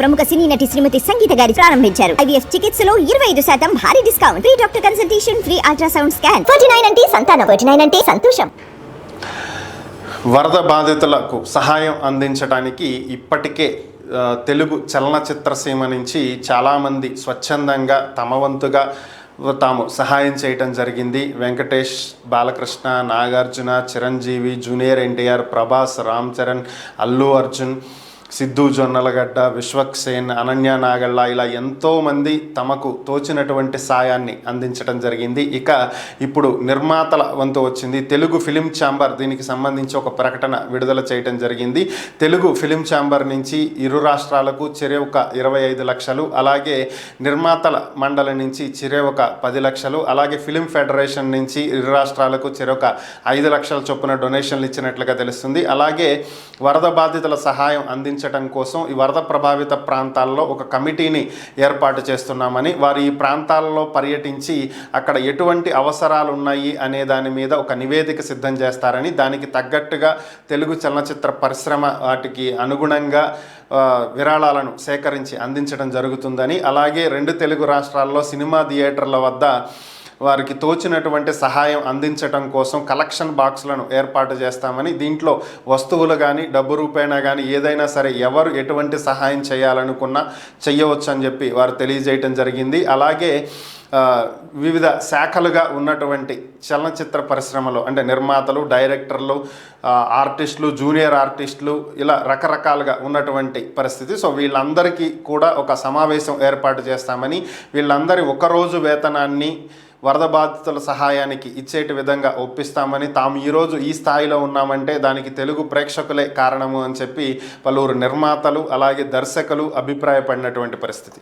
ప్రముఖ సినీ నటి శ్రీమతి సంగీత గారి ప్రారంభించారు. IVF చికిత్సలో 25% భారీ discount, free doctor consultation, free ultrasound scan. 49 అంటే సంతానం, 49 అంటే సంతోషం. వరద బాధితులకు సహాయం అందించడానికి ఇప్పటికే తెలుగు చలనచిత్ర సీమ నుంచి చాలామంది స్వచ్ఛందంగా తమ వంతుగా తాము సహాయం చేయటం జరిగింది. వెంకటేష్, బాలకృష్ణ, నాగార్జున, చిరంజీవి, జూనియర్ ఎన్టీఆర్, ప్రభాస్, రామ్ చరణ్, అల్లు అర్జున్, సిద్ధు జొన్నలగడ్డ, విశ్వక్సేన్, అనన్య నాగళ్ళ, ఇలా ఎంతోమంది తమకు తోచినటువంటి సాయాన్ని అందించడం జరిగింది. ఇక ఇప్పుడు నిర్మాతల వంతు వచ్చింది. తెలుగు ఫిలిం ఛాంబర్ దీనికి సంబంధించి ఒక ప్రకటన విడుదల చేయడం జరిగింది. తెలుగు ఫిలిం ఛాంబర్ నుంచి ఇరు రాష్ట్రాలకు చెరొక 25 లక్షలు, అలాగే నిర్మాతల మండలి నుంచి చెరొక 10 లక్షలు, అలాగే ఫిలిం ఫెడరేషన్ నుంచి ఇరు రాష్ట్రాలకు చెరొక 5 లక్షల చొప్పున డొనేషన్లు ఇచ్చినట్లుగా తెలుస్తుంది. అలాగే వరద బాధితుల సహాయం అందించడం కోసం ఈ వరద ప్రభావిత ప్రాంతాల్లో ఒక కమిటీని ఏర్పాటు చేస్తున్నామని, వారు ఈ ప్రాంతాల్లో పర్యటించి అక్కడ ఎటువంటి అవసరాలు ఉన్నాయి అనే దాని మీద ఒక నివేదిక సిద్ధం చేస్తారని, దానికి తగ్గట్టుగా తెలుగు చలనచిత్ర పరిశ్రమ వాటికి అనుగుణంగా విరాళాలను సేకరించి అందించడం జరుగుతుందని, అలాగే 2 తెలుగు రాష్ట్రాల్లో సినిమా థియేటర్ల వద్ద వారికి తోచినటువంటి సహాయం అందించడం కోసం కలెక్షన్ బాక్సులను ఏర్పాటు చేస్తామని, దీంట్లో వస్తువులు కానీ డబ్బు రూపేణా కానీ ఏదైనా సరే ఎవరు ఎటువంటి సహాయం చేయాలనుకున్నా చెయ్యవచ్చు అని చెప్పి వారు తెలియజేయటం జరిగింది. అలాగే వివిధ శాఖలుగా ఉన్నటువంటి చలనచిత్ర పరిశ్రమలో అంటే నిర్మాతలు, డైరెక్టర్లు, ఆర్టిస్టులు, జూనియర్ ఆర్టిస్టులు, ఇలా రకరకాలుగా ఉన్నటువంటి పరిస్థితి. సో వీళ్ళందరికీ కూడా ఒక సమావేశం ఏర్పాటు చేస్తామని, వీళ్ళందరి ఒకరోజు వేతనాన్ని వరద బాధితుల సహాయానికి ఇచ్చేటి విధంగా ఒప్పిస్తామని, తాము ఈరోజు ఈ స్థాయిలో ఉన్నామంటే దానికి తెలుగు ప్రేక్షకులే కారణము అని చెప్పి పలువురు నిర్మాతలు అలాగే దర్శకులు అభిప్రాయపడినటువంటి పరిస్థితి.